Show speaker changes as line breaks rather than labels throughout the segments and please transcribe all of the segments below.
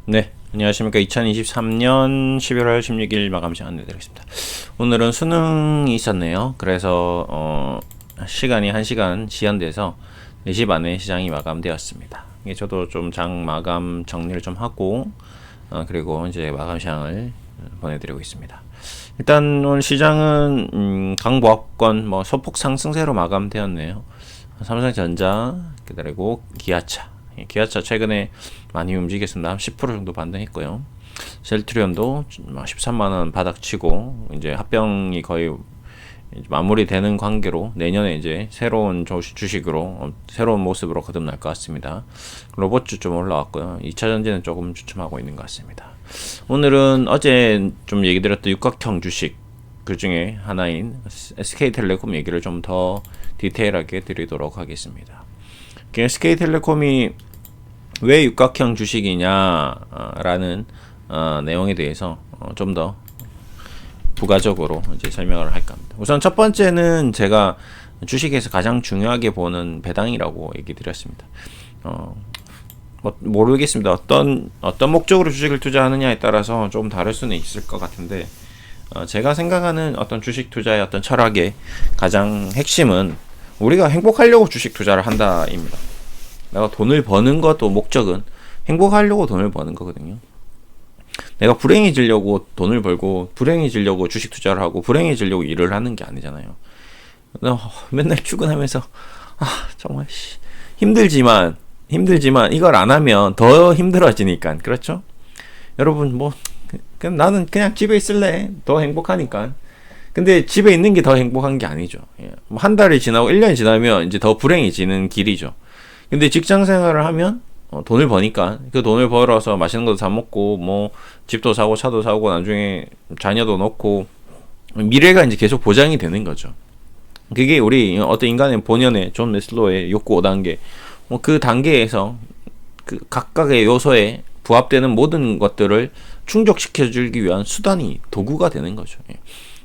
네, 안녕하십니까. 2023년 11월 16일 마감 시간 안내드리겠습니다. 오늘은 수능이 있었네요. 그래서 시간이 1시간 지연돼서 4시 반에 시장이 마감되었습니다. 저도 좀 장 마감 정리를 좀 하고 그리고 이제 마감 시장을 보내드리고 있습니다. 일단 오늘 시장은 강보합권 소폭 상승세로 마감되었네요. 삼성전자 그리고 기아차 최근에 많이 움직였습니다. 한 10% 정도 반등했고요. 셀트리온도 13만원 바닥치고 이제 합병이 거의 마무리되는 관계로 내년에 이제 새로운 주식으로 새로운 모습으로 거듭날 것 같습니다. 로봇주 좀 올라왔고요. 2차전지는 조금 주춤하고 있는 것 같습니다. 오늘은 어제 좀 얘기 드렸던 육각형 주식 그 중에 하나인 SK텔레콤 얘기를 좀 더 디테일하게 드리도록 하겠습니다. SK텔레콤이 왜 육각형 주식이냐라는 내용에 대해서 좀 더 부가적으로 이제 설명을 할까 합니다. 우선 첫 번째는 제가 주식에서 가장 중요하게 보는 배당이라고 얘기 드렸습니다. 모르겠습니다. 어떤 목적으로 주식을 투자하느냐에 따라서 좀 다를 수는 있을 것 같은데 제가 생각하는 어떤 주식 투자의 어떤 철학의 가장 핵심은 우리가 행복하려고 주식 투자를 한다입니다. 내가 돈을 버는 것도 목적은 행복하려고 돈을 버는 거거든요. 내가 불행해지려고 돈을 벌고 불행해지려고 주식 투자를 하고 불행해지려고 일을 하는 게 아니잖아요. 맨날 출근하면서 정말 힘들지만 이걸 안 하면 더 힘들어지니까. 그렇죠? 여러분 나는 그냥 집에 있을래. 더 행복하니까. 근데 집에 있는 게 더 행복한 게 아니죠. 한 달이 지나고 1년이 지나면 이제 더 불행해지는 길이죠. 근데 직장 생활을 하면 돈을 버니까 그 돈을 벌어서 맛있는 것도 사 먹고 집도 사고 차도 사고 나중에 자녀도 넣고 미래가 이제 계속 보장이 되는 거죠. 그게 우리 어떤 인간의 본연의 존 매슬로우의 욕구 5단계 그 단계에서 그 각각의 요소에 부합되는 모든 것들을 충족시켜 주기 위한 수단이 도구가 되는 거죠.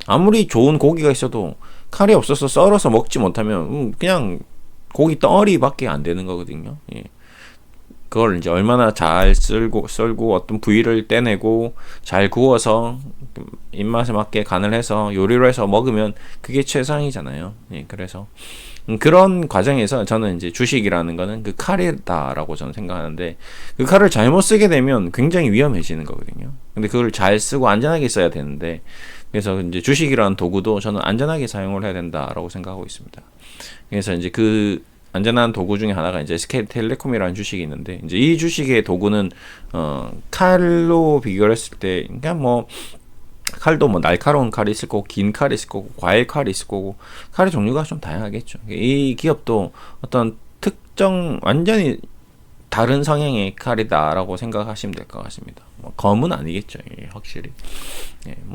아무리 좋은 고기가 있어도 칼이 없어서 썰어서 먹지 못하면 그냥 고기 덩어리밖에 안 되는 거거든요. 그걸 이제 얼마나 잘 썰고 어떤 부위를 떼내고 잘 구워서 입맛에 맞게 간을 해서 요리를 해서 먹으면 그게 최상이잖아요. 그래서 그런 과정에서 저는 이제 주식이라는 거는 그 칼이다라고 저는 생각하는데 그 칼을 잘못 쓰게 되면 굉장히 위험해지는 거거든요. 근데 그걸 잘 쓰고 안전하게 써야 되는데 그래서 이제 주식이라는 도구도 저는 안전하게 사용을 해야 된다라고 생각하고 있습니다. 그래서 이제 그 안전한 도구 중에 하나가 이제 SK텔레콤이라는 주식이 있는데 이제 이 주식의 도구는 칼로 비교를 했을 때 그러니까 칼도 날카로운 칼이 있을 거고 긴 칼이 있을 거고 과일 칼이 있을 거고 칼의 종류가 좀 다양하겠죠. 이 기업도 어떤 특정 완전히 다른 성향의 칼이다라고 생각하시면 될 것 같습니다. 검은 아니겠죠, 확실히.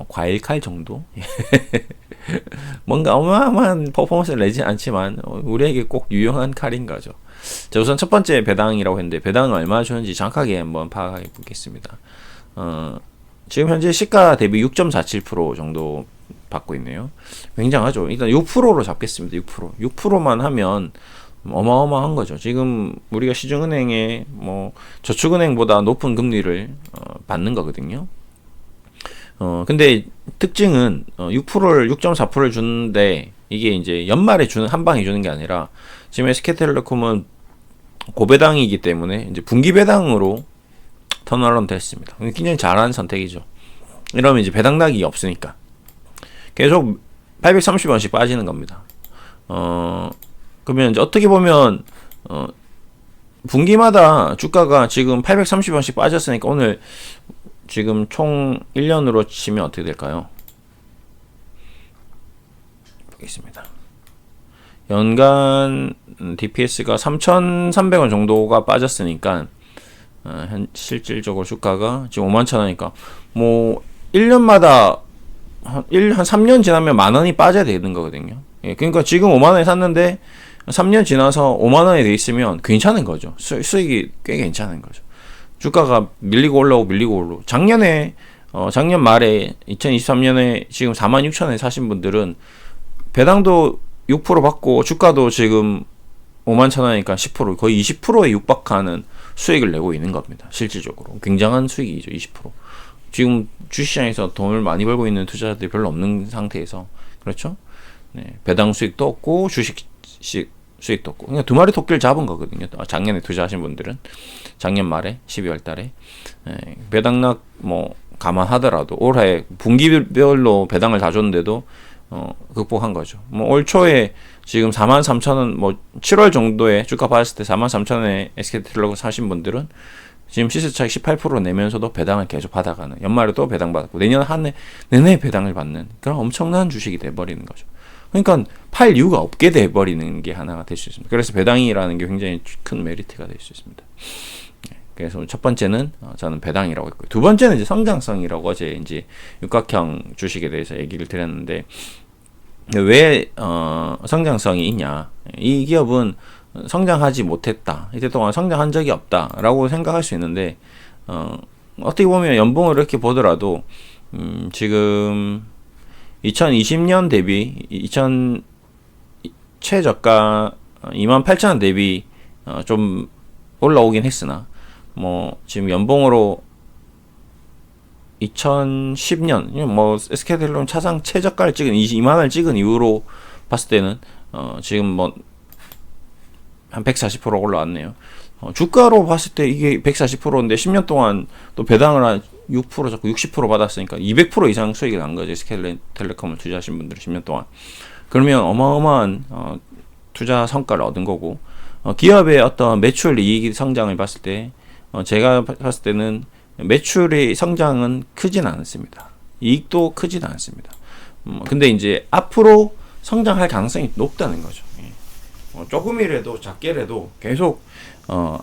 과일 칼 정도. 뭔가 어마어마한 퍼포먼스를 내지 않지만 우리에게 꼭 유용한 칼인 거죠. 자, 우선 첫 번째 배당이라고 했는데 배당은 얼마나 주는지 정확하게 한번 파악해 보겠습니다. 지금 현재 시가 대비 6.47% 정도 받고 있네요. 굉장하죠. 일단 6%로 잡겠습니다. 6%만 하면 어마어마한 거죠. 지금 우리가 시중은행에 저축은행보다 높은 금리를 받는 거거든요. 근데 특징은 6%를 6.4%를 주는데 이게 이제 연말에 한 방에 주는 게 아니라 지금 SK텔레콤은 고배당이기 때문에 이제 분기 배당으로 턴어라운드 됐습니다. 굉장히 잘한 선택이죠. 이러면 이제 배당 낙이 없으니까 계속 830원씩 빠지는 겁니다. 그러면 이제 어떻게 보면 분기마다 주가가 지금 830원씩 빠졌으니까 오늘 지금 총 1년으로 치면 어떻게 될까요? 보겠습니다. 연간 DPS가 3,300원 정도가 빠졌으니까 실질적으로 주가가 지금 51,000원이니까 1년마다 한 3년 지나면 만원이 빠져야 되는 거거든요. 그러니까 지금 5만원에 샀는데 3년 지나서 5만원에 돼 있으면 괜찮은 거죠. 수익이 꽤 괜찮은 거죠. 주가가 밀리고 올라오고 작년 말에 2023년에 지금 46,000원에 사신 분들은 배당도 6% 받고 주가도 지금 51,000원이니까 10% 거의 20%에 육박하는 수익을 내고 있는 겁니다. 실질적으로 굉장한 수익이죠. 20%. 지금 주식시장에서 돈을 많이 벌고 있는 투자자들이 별로 없는 상태에서, 그렇죠? 네, 배당 수익도 없고 주식 수익도 없고, 그냥 두 마리 토끼를 잡은 거거든요. 작년에 투자하신 분들은 작년 말에 12월 달에 배당락 뭐 감안하더라도 올해 분기별로 배당을 다 줬는데도 극복한 거죠. 뭐 올 초에 지금 43,000원, 뭐 7월 정도에 주가 받았을 때 43,000원에 SK텔레콤 사신 분들은 지금 시세 차익 18% 내면서도 배당을 계속 받아가는, 연말에 또 배당 받았고 내년 한 해 내내 배당을 받는 그런 엄청난 주식이 돼버리는 거죠. 그러니까 팔 이유가 없게 돼버리는 게 하나가 될 수 있습니다. 그래서 배당이라는 게 굉장히 큰 메리트가 될 수 있습니다. 그래서 첫 번째는 저는 배당이라고 했고요. 두 번째는 이제 성장성이라고, 어제 이제 육각형 주식에 대해서 얘기를 드렸는데, 왜 성장성이 있냐? 이 기업은 성장하지 못했다, 이때 동안 성장한 적이 없다라고 생각할 수 있는데, 어떻게 보면 연봉을 이렇게 보더라도 지금 2020년 대비 최저가 28,000원 대비 좀 올라오긴 했으나, 뭐 지금 연봉으로 2010년 뭐 SK텔레콤 차상 최저가를 찍은 22만원을 찍은 이후로 봤을 때는 지금 뭐 한 140% 올라왔네요. 주가로 봤을 때 이게 140%인데 10년 동안 또 배당을 한 6% 자꾸 60% 받았으니까 200% 이상 수익이 난 거죠. SK텔레콤을 투자하신 분들은 10년 동안. 그러면 어마어마한 투자 성과를 얻은 거고, 기업의 어떤 매출 이익 성장을 봤을 때 제가 봤을 때는 매출의 성장은 크진 않습니다. 이익도 크진 않습니다. 근데 이제 앞으로 성장할 가능성이 높다는 거죠. 조금이라도 작게라도 계속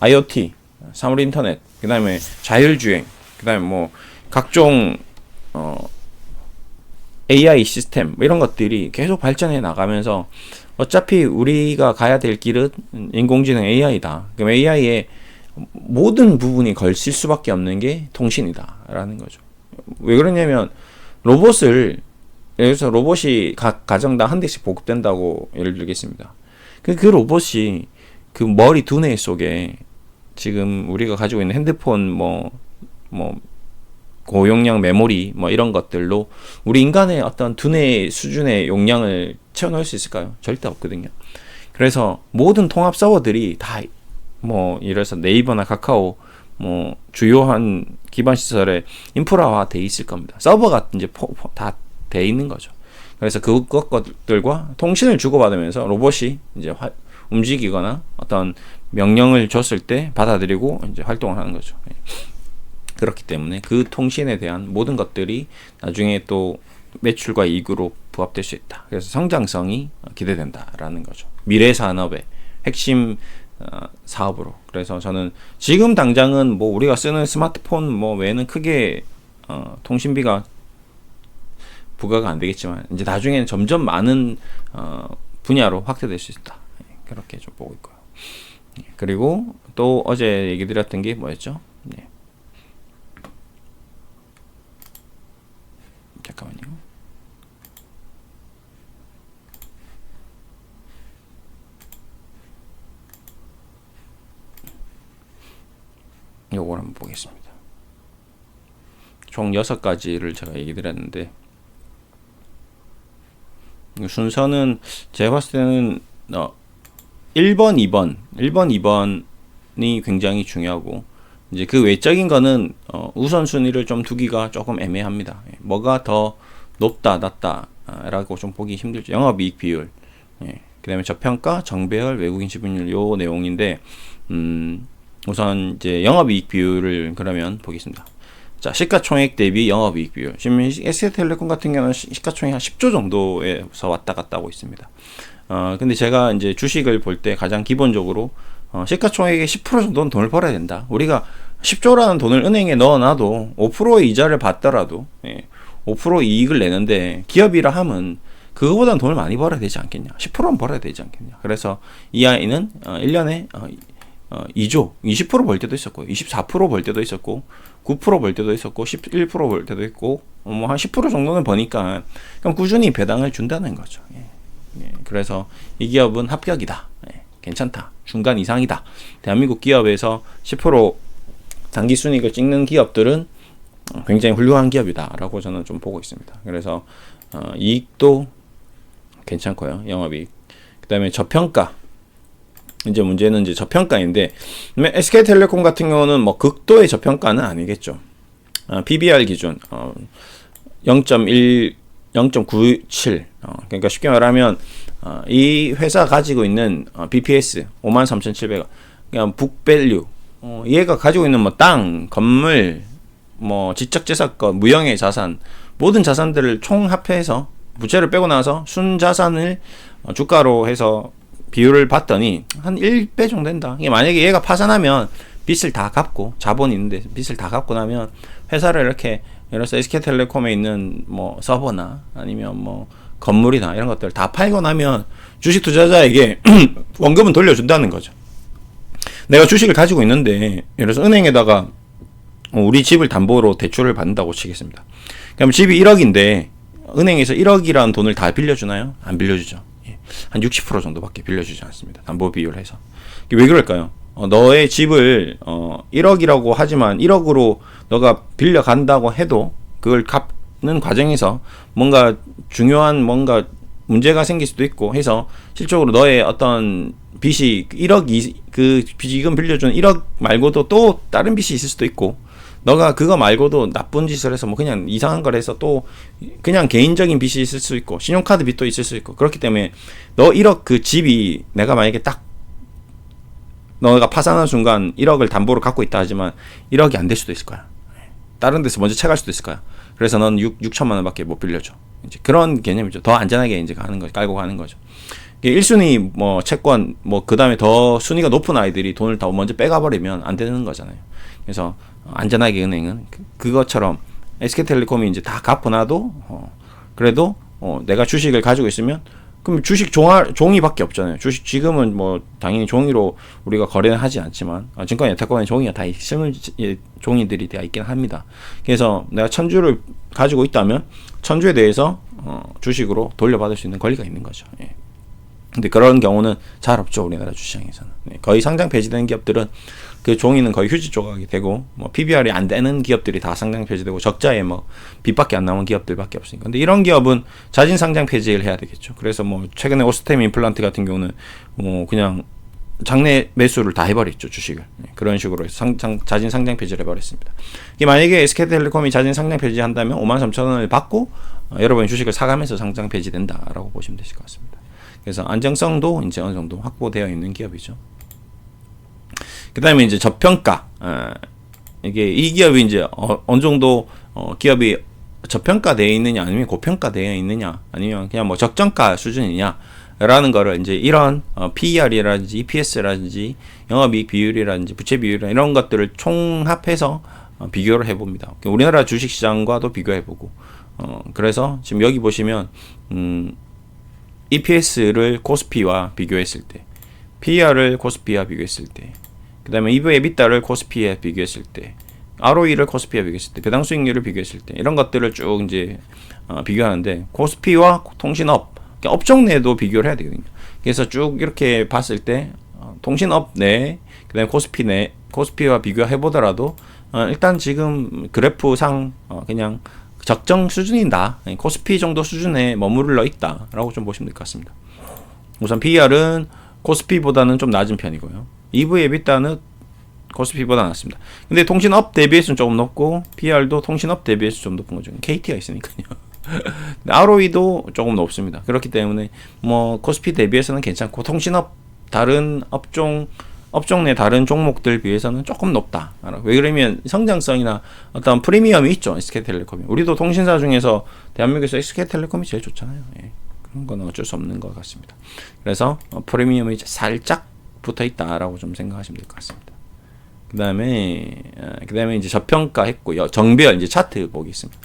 IoT, 사물 인터넷, 그 다음에 자율주행, 그 다음에 뭐 각종 AI 시스템 뭐 이런 것들이 계속 발전해 나가면서 어차피 우리가 가야 될 길은 인공지능 AI다. 그럼 AI의 모든 부분이 걸칠 수밖에 없는 게 통신이다 라는 거죠. 왜 그러냐면 로봇을, 여기서 로봇이 각 가정당 한 대씩 보급된다고 예를 들겠습니다. 그 로봇이 그 머리 두뇌 속에 지금 우리가 가지고 있는 핸드폰 뭐 고용량 메모리 뭐 이런 것들로 우리 인간의 어떤 두뇌 수준의 용량을 채워넣을 수 있을까요? 절대 없거든요. 그래서 모든 통합 서버들이 다 뭐 예를 들어서 네이버나 카카오 뭐 주요한 기반 시설에 인프라화 돼 있을 겁니다. 서버가 이제 다 돼 있는 거죠. 그래서 그것들과 통신을 주고받으면서 로봇이 이제 움직이거나 어떤 명령을 줬을 때 받아들이고 이제 활동을 하는 거죠. 그렇기 때문에 그 통신에 대한 모든 것들이 나중에 또 매출과 이익으로 부합될 수 있다. 그래서 성장성이 기대된다라는 거죠. 미래 산업의 핵심 사업으로. 그래서 저는 지금 당장은 뭐 우리가 쓰는 스마트폰 뭐 외에는 크게 통신비가 부과가 안 되겠지만 이제 나중에는 점점 많은 분야로 확대될 수 있다. 그렇게 좀 보고 있고요. 그리고 또 어제 얘기 드렸던 게 뭐였죠? 네. 잠깐만요. 요걸 한번 보겠습니다. 총 6가지를 제가 얘기 드렸는데, 순서는 제가 봤을 때는 1번, 2번이 굉장히 중요하고, 이제 그 외적인 거는 우선순위를 좀 두기가 조금 애매합니다. 뭐가 더 높다, 낮다 라고 좀 보기 힘들죠. 영업이익 비율, 그 다음에 저평가, 정배열, 외국인 지분율 요 내용인데, 우선 이제 영업이익 비율을 그러면 보겠습니다. 자, 시가총액 대비 영업이익 비율. 지금 SK텔레콤 같은 경우는 시가총액 한 10조 정도에서 왔다 갔다 하고 있습니다. 근데 제가 이제 주식을 볼 때 가장 기본적으로 시가총액의 10% 정도는 돈을 벌어야 된다. 우리가 10조라는 돈을 은행에 넣어놔도 5%의 이자를 받더라도 5% 이익을 내는데, 기업이라 하면 그거보다는 돈을 많이 벌어야 되지 않겠냐. 10%는 벌어야 되지 않겠냐. 그래서 이 아이는 1년에 2조, 20% 벌 때도 있었고, 24%벌 때도 있었고, 9%벌 때도 있었고, 11%벌 때도 있고, 뭐 한 10% 정도는 버니까, 그럼 꾸준히 배당을 준다는 거죠. 그래서 이 기업은 합격이다. 괜찮다. 중간 이상이다. 대한민국 기업에서 10% 단기 순이익을 찍는 기업들은 굉장히 훌륭한 기업이다라고 저는 좀 보고 있습니다. 그래서 이익도 괜찮고요. 영업이익. 그다음에 저평가. 이제 문제는 이제 저평가인데 SK텔레콤 같은 경우는 뭐 극도의 저평가는 아니겠죠. PBR 기준 0.1 0.97 그러니까 쉽게 말하면 이 회사 가지고 있는 BPS 53,700원 그냥 북밸류 얘가 가지고 있는 뭐 땅, 건물, 뭐 지적재산권, 무형의 자산 모든 자산들을 총합해서 부채를 빼고 나서 순자산을 주가로 해서 비율을 봤더니 한 1배 정도 된다. 이게 만약에 얘가 파산하면 빚을 다 갚고 자본이 있는데 빚을 다 갚고 나면 회사를 이렇게 예를 들어서 SK텔레콤에 있는 뭐 서버나 아니면 뭐 건물이나 이런 것들 다 팔고 나면 주식 투자자에게 원금은 돌려준다는 거죠. 내가 주식을 가지고 있는데 예를 들어서 은행에다가 우리 집을 담보로 대출을 받는다고 치겠습니다. 그럼 집이 1억인데 은행에서 1억이라는 돈을 다 빌려주나요? 안 빌려주죠. 한 60% 정도밖에 빌려주지 않습니다. 담보 비율 해서. 왜 그럴까요? 너의 집을 1억이라고 하지만 1억으로 너가 빌려간다고 해도 그걸 갚는 과정에서 뭔가 중요한 뭔가 문제가 생길 수도 있고 해서 실적으로 너의 어떤 빚이 1억 그 지금 빌려준 1억 말고도 또 다른 빚이 있을 수도 있고 너가 그거 말고도 나쁜 짓을 해서 뭐 그냥 이상한 걸 해서 또 그냥 개인적인 빚이 있을 수 있고 신용카드 빚도 있을 수 있고 그렇기 때문에 너 1억 그 집이 내가 만약에 딱 너가 파산한 순간 1억을 담보로 갖고 있다 하지만 1억이 안 될 수도 있을 거야. 다른 데서 먼저 채갈 수도 있을 거야. 그래서 넌 6천만 원밖에 못 빌려줘. 이제 그런 개념이죠. 더 안전하게 이제 가는 거죠. 깔고 가는 거죠. 1순위 뭐 채권 뭐 그다음에 더 순위가 높은 아이들이 돈을 더 먼저 빼가 버리면 안 되는 거잖아요. 그래서 안전하게 은행은 그것처럼 SK텔레콤이 이제 다 갚고 나도 그래도 내가 주식을 가지고 있으면 그럼 주식 종이밖에 없잖아요. 주식 지금은 뭐 당연히 종이로 우리가 거래는 하지 않지만 증권 예탁권에 종이가 다 종이들이 다 있긴 합니다. 그래서 내가 1,000주를 가지고 있다면 1,000주에 대해서 주식으로 돌려받을 수 있는 권리가 있는 거죠. 예. 근데 그런 경우는 잘 없죠. 우리나라 주시장에서는. 네, 거의 상장 폐지된 기업들은 그 종이는 거의 휴지 조각이 되고 뭐 PBR이 안 되는 기업들이 다 상장 폐지되고 적자에 뭐 빚밖에 안 남은 기업들밖에 없으니까. 근데 이런 기업은 자진 상장 폐지를 해야 되겠죠. 그래서 뭐 최근에 오스템 임플란트 같은 경우는 뭐 그냥 장내 매수를 다 해버렸죠. 주식을. 네, 그런 식으로 해서 자진 상장 폐지를 해버렸습니다. 이게 만약에 SK텔레콤이 자진 상장 폐지한다면 53,000원을 받고 여러분이 주식을 사가면서 상장 폐지된다라고 보시면 되실 것 같습니다. 그래서 안정성도 이제 어느 정도 확보되어 있는 기업이죠. 그 다음에 이제 저평가. 이게 이 기업이 이제 어느 정도 기업이 저평가되어 있느냐 아니면 고평가되어 있느냐 아니면 그냥 뭐 적정가 수준이냐 라는 거를 이제 이런 PER이라든지 EPS라든지 영업이익 비율이라든지 부채 비율이라든지 이런 것들을 총합해서 비교를 해봅니다. 우리나라 주식시장과도 비교해보고 그래서 지금 여기 보시면 EPS를 코스피와 비교했을 때, PER을 코스피와 비교했을 때, 그 다음에 EV/EBITDA를 코스피에 비교했을 때, ROE를 코스피와 비교했을 때, 배당 수익률을 비교했을 때, 이런 것들을 쭉 이제 비교하는데, 코스피와 통신업, 그러니까 업종 내도 비교를 해야 되거든요. 그래서 쭉 이렇게 봤을 때, 통신업 내, 그 다음에 코스피 내, 코스피와 비교해 보더라도, 일단 지금 그래프상 그냥 적정 수준이다. 코스피 정도 수준에 머무르러 있다라고 좀 보시면 될 것 같습니다. 우선 PER은 코스피보다는 좀 낮은 편이고요. EV/EBITDA는 코스피보다 낮습니다. 근데 통신업 대비해서는 조금 높고 PER도 통신업 대비해서 좀 높은 거죠. KT가 있으니까요. ROE도 조금 높습니다. 그렇기 때문에 뭐 코스피 대비해서는 괜찮고 통신업 다른 업종 내 다른 종목들 비해서는 조금 높다. 왜 그러면 성장성이나 어떤 프리미엄이 있죠. SK텔레콤이. 우리도 통신사 중에서 대한민국에서 SK텔레콤이 제일 좋잖아요. 예. 그런 건 어쩔 수 없는 것 같습니다. 그래서 프리미엄이 살짝 붙어 있다라고 좀 생각하시면 될 것 같습니다. 그다음에 이제 저평가했고요. 정별 이제 차트 보겠습니다.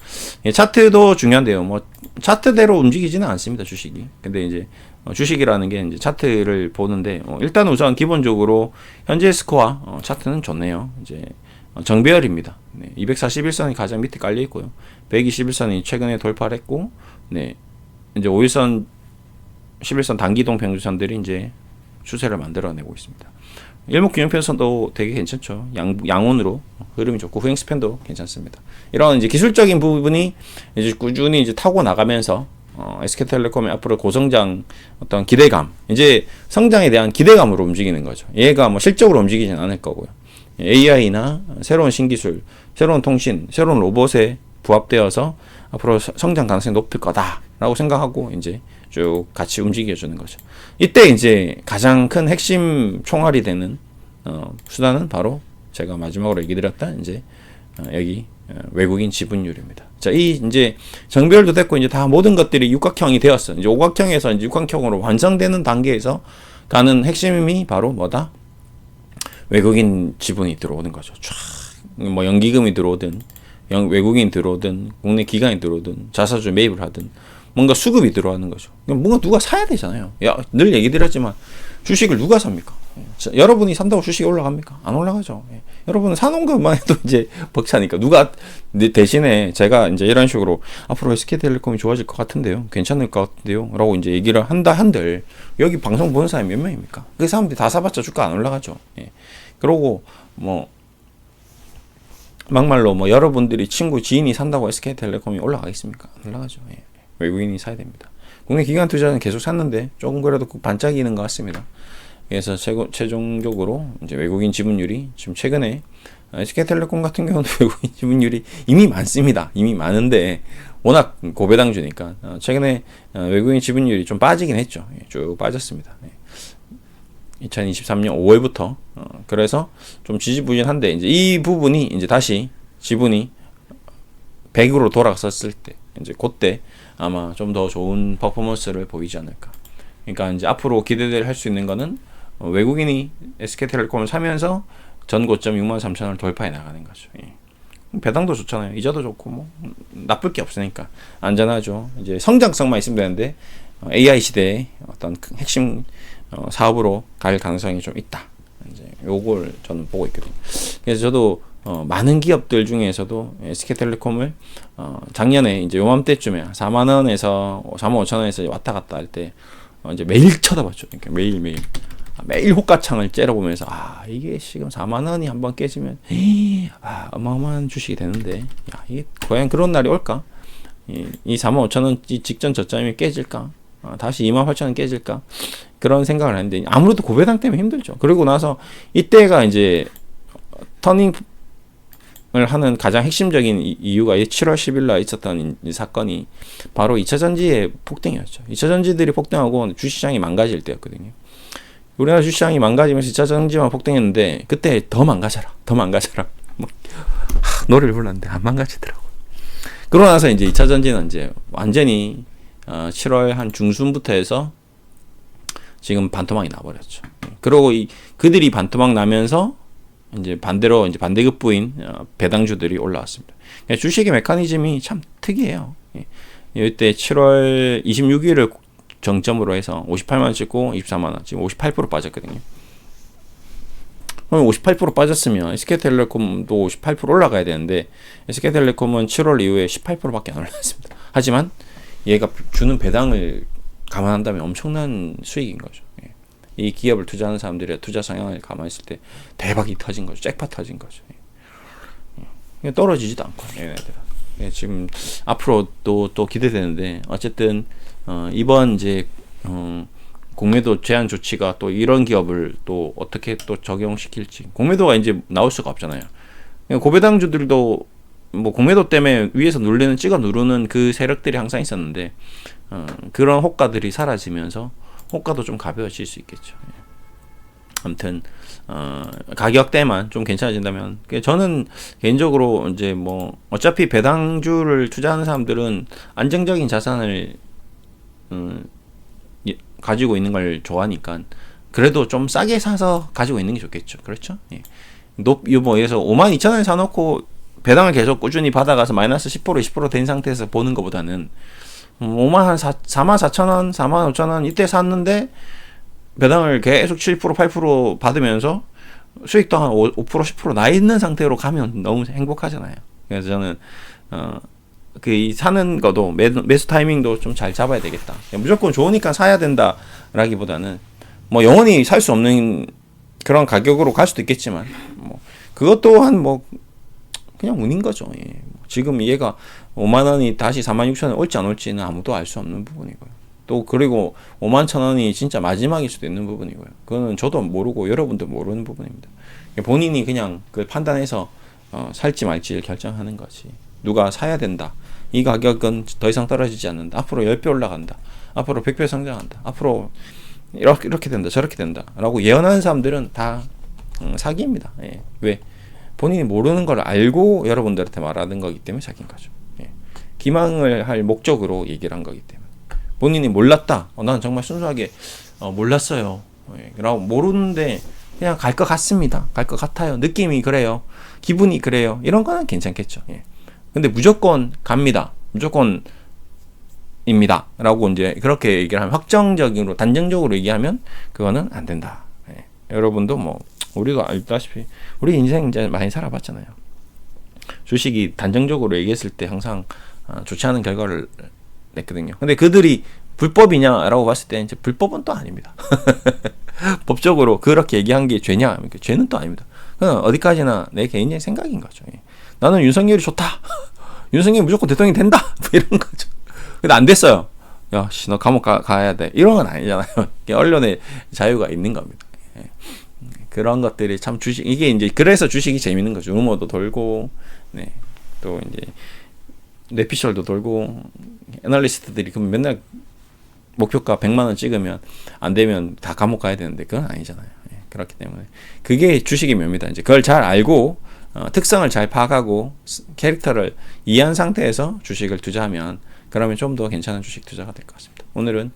예, 차트도 중요한데요. 뭐 차트대로 움직이지는 않습니다. 주식이. 근데 이제 주식이라는 게 이제 차트를 보는데 일단 우선 기본적으로 현재 스코어 차트는 좋네요. 이제 정배열입니다. 네, 241선이 가장 밑에 깔려 있고요. 121선이 최근에 돌파를 했고, 네, 이제 5일선, 11선 단기동 평균선들이 이제 추세를 만들어내고 있습니다. 일목균형편선도 되게 괜찮죠. 양온으로 흐름이 좋고 후행 스팬도 괜찮습니다. 이런 이제 기술적인 부분이 이제 꾸준히 이제 타고 나가면서 SK텔레콤의 앞으로 고성장 어떤 기대감, 이제 성장에 대한 기대감으로 움직이는 거죠. 얘가 뭐 실적으로 움직이진 않을 거고요. AI나 새로운 신기술, 새로운 통신, 새로운 로봇에 부합되어서 앞으로 성장 가능성이 높을 거다라고 생각하고 이제 쭉 같이 움직여주는 거죠. 이때 이제 가장 큰 핵심 총알이 되는 수단은 바로 제가 마지막으로 얘기 드렸다 이제 여기 외국인 지분율입니다. 자, 이 이제 정비율도 됐고 이제 다 모든 것들이 육각형이 되었어. 이제 오각형에서 이제 육각형으로 완성되는 단계에서 가는 핵심이 바로 뭐다? 외국인 지분이 들어오는 거죠. 쫙, 뭐 연기금이 들어오든, 외국인 들어오든, 국내 기관이 들어오든, 자사주 매입을 하든, 뭔가 수급이 들어가는 거죠. 뭔가 누가 사야 되잖아요. 야, 늘 얘기 드렸지만 주식을 누가 삽니까? 자, 여러분이 산다고 주식이 올라갑니까? 안 올라가죠. 예. 여러분은 사놓은 것만 해도 이제 벅차니까 누가 대신에 제가 이제 이런 식으로 앞으로 SK텔레콤이 좋아질 것 같은데요, 괜찮을 것 같은데요, 라고 이제 얘기를 한다 한들 여기 방송 보는 사람이 몇 명입니까? 그 사람들이 다 사봤자 주가 안 올라가죠. 예. 그러고 뭐 막말로 뭐 여러분들이 친구 지인이 산다고 SK텔레콤이 올라가겠습니까? 안 올라가죠. 예. 외국인이 사야 됩니다. 국내 기관 투자는 계속 샀는데 조금 그래도 반짝이는 것 같습니다. 그래서 최종적으로 이제 외국인 지분율이 지금 최근에 SK텔레콤 같은 경우는 외국인 지분율이 이미 많습니다. 이미 많은데 워낙 고배당주니까 최근에 외국인 지분율이 좀 빠지긴 했죠. 쭉 빠졌습니다. 2023년 5월부터 그래서 좀 지지부진한데 이제 이 부분이 이제 다시 지분이 100으로 돌아갔었을 때 이제 그때 아마 좀 더 좋은 퍼포먼스를 보이지 않을까. 그러니까 이제 앞으로 기대를 할 수 있는 거는 외국인이 SK텔레콤을 사면서 전 고점 63,000원을 돌파해 나가는 거죠. 예. 배당도 좋잖아요. 이자도 좋고 뭐 나쁠 게 없으니까 안전하죠. 이제 성장성만 있으면 되는데 AI 시대의 어떤 핵심 사업으로 갈 가능성이 좀 있다. 이제 요걸 저는 보고 있거든요. 그래서 저도 많은 기업들 중에서도 SK텔레콤을 작년에 이제 요맘때쯤에 4만 원에서 4만 5천 원에서 왔다 갔다 할 때 이제 매일 쳐다봤죠. 그러니까 매일 호가창을 째려보면서 이게 지금 4만 원이 한번 깨지면 어마어마한 주식이 되는데 야, 이게 과연 그런 날이 올까? 이 4만 5천 원 직전 저점이 깨질까? 다시 2만 8천 원 깨질까? 그런 생각을 했는데 아무래도 고배당 때문에 힘들죠. 그리고 나서 이때가 이제 터닝 을 하는 가장 핵심적인 이유가 7월 10일 날 있었던 이 사건이 바로 2차전지의 폭등이었죠. 2차전지들이 폭등하고 주식시장이 망가질 때였거든요. 우리나라 주식시장이 망가지면서 2차전지만 폭등했는데 그때 더 망가져라 노래를 불렀는데 안 망가지더라고. 그러고 나서 이제 2차전지는 이제 완전히 7월 한 중순부터 해서 지금 반토막이 나버렸죠. 그리고 그들이 반토막 나면서 이제 반대로 이제 반대급부인 배당주들이 올라왔습니다. 그러니까 주식의 메커니즘이 참 특이해요. 이때 7월 26일을 정점으로 해서 58만 원 찍고 24만 원, 지금 58% 빠졌거든요. 그럼 58% 빠졌으면 SK텔레콤도 58% 올라가야 되는데 SK텔레콤은 7월 이후에 18%밖에 안 올랐습니다. 하지만 얘가 주는 배당을 감안한다면 엄청난 수익인 거죠. 이 기업을 투자하는 사람들의 투자 성향을 감안했을 때 대박이 터진 거죠. 잭팟 터진 거죠. 떨어지지도 않고 얘네들은. 지금 앞으로 또 기대되는데 어쨌든 이번 이제 공매도 제한 조치가 또 이런 기업을 또 어떻게 또 적용시킬지, 공매도가 이제 나올 수가 없잖아요. 고배당주들도 뭐 공매도 때문에 위에서 찍어 누르는 그 세력들이 항상 있었는데 그런 호가들이 사라지면서 호가도 좀 가벼워질 수 있겠죠. 아무튼 가격대만 좀 괜찮아진다면, 저는 개인적으로 이제 뭐 어차피 배당주를 투자하는 사람들은 안정적인 자산을 가지고 있는 걸 좋아하니까 그래도 좀 싸게 사서 가지고 있는 게 좋겠죠. 그렇죠? 예. 뭐 예서 52,000원에 사놓고 배당을 계속 꾸준히 받아가서 마이너스 10% 20% 된 상태에서 보는 것보다는 44,000원, 45,000원 이때 샀는데 배당을 계속 7% 8% 받으면서 수익도 한 5% 10% 나 있는 상태로 가면 너무 행복하잖아요. 그래서 저는 이 사는 것도 매수 타이밍도 좀 잘 잡아야 되겠다. 무조건 좋으니까 사야 된다라기보다는 뭐 영원히 살 수 없는 그런 가격으로 갈 수도 있겠지만 뭐 그것 또한 뭐 그냥 운인 거죠. 예. 지금 얘가 5만 원이 다시 46,000원 올지 안 올지는 아무도 알 수 없는 부분이고요. 또 그리고 5만 천 원이 진짜 마지막일 수도 있는 부분이고요. 그거는 저도 모르고 여러분도 모르는 부분입니다. 본인이 그냥 그 판단해서 살지 말지를 결정하는 거지. 누가 사야 된다. 이 가격은 더 이상 떨어지지 않는다. 앞으로 10배 올라간다. 앞으로 100배 성장한다. 앞으로 이렇게 된다. 저렇게 된다. 라고 예언하는 사람들은 다 사기입니다. 예. 왜? 본인이 모르는 걸 알고 여러분들한테 말하는 거기 때문에 사기인 거죠. 예. 기망을 할 목적으로 얘기를 한 거기 때문에. 본인이 몰랐다. 나는 정말 순수하게 몰랐어요. 예. 라고 모르는데 그냥 갈 것 같습니다. 갈 것 같아요. 느낌이 그래요. 기분이 그래요. 이런 거는 괜찮겠죠. 예. 근데 무조건 갑니다. 무조건 입니다. 라고 이제 그렇게 얘기를 하면 확정적으로 단정적으로 얘기하면 그거는 안 된다. 예. 여러분도 뭐 우리가 알다시피 우리 인생 이제 많이 살아봤잖아요. 주식이 단정적으로 얘기했을 때 항상 좋지 않은 결과를 냈거든요. 근데 그들이 불법이냐라고 봤을 때 이제 불법은 또 아닙니다. 법적으로 그렇게 얘기한 게 죄냐? 죄는 또 아닙니다. 그건 어디까지나 내 개인의 생각인 거죠. 예. 나는 윤석열이 좋다. 윤석열이 무조건 대통령이 된다. 이런 거죠. 근데 안 됐어요. 야, 씨, 너 감옥 가야 돼. 이런 건 아니잖아요. 언론의 자유가 있는 겁니다. 예. 그런 것들이 참 주식, 이게 이제 그래서 주식이 재밌는 거죠. 루머도 돌고, 네. 또 이제, 뇌피셜도 돌고, 애널리스트들이 그럼 맨날 목표가 100만원 찍으면 안 되면 다 감옥 가야 되는데 그건 아니잖아요. 예. 그렇기 때문에. 그게 주식의 묘미다. 이제 그걸 잘 알고, 특성을 잘 파악하고, 캐릭터를 이해한 상태에서 주식을 투자하면 그러면 좀 더 괜찮은 주식 투자가 될 것 같습니다. 오늘은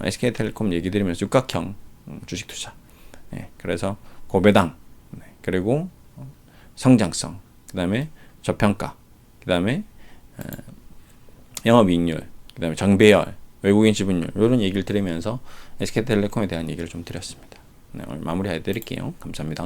SK텔레콤 얘기 드리면서 육각형 주식 투자. 네, 그래서 고배당, 네, 그리고 성장성, 그 다음에 저평가, 그 다음에 영업이익률, 그 다음에 정배열, 외국인 지분율 이런 얘기를 드리면서 SK텔레콤에 대한 얘기를 좀 드렸습니다. 네, 오늘 마무리해 드릴게요. 감사합니다.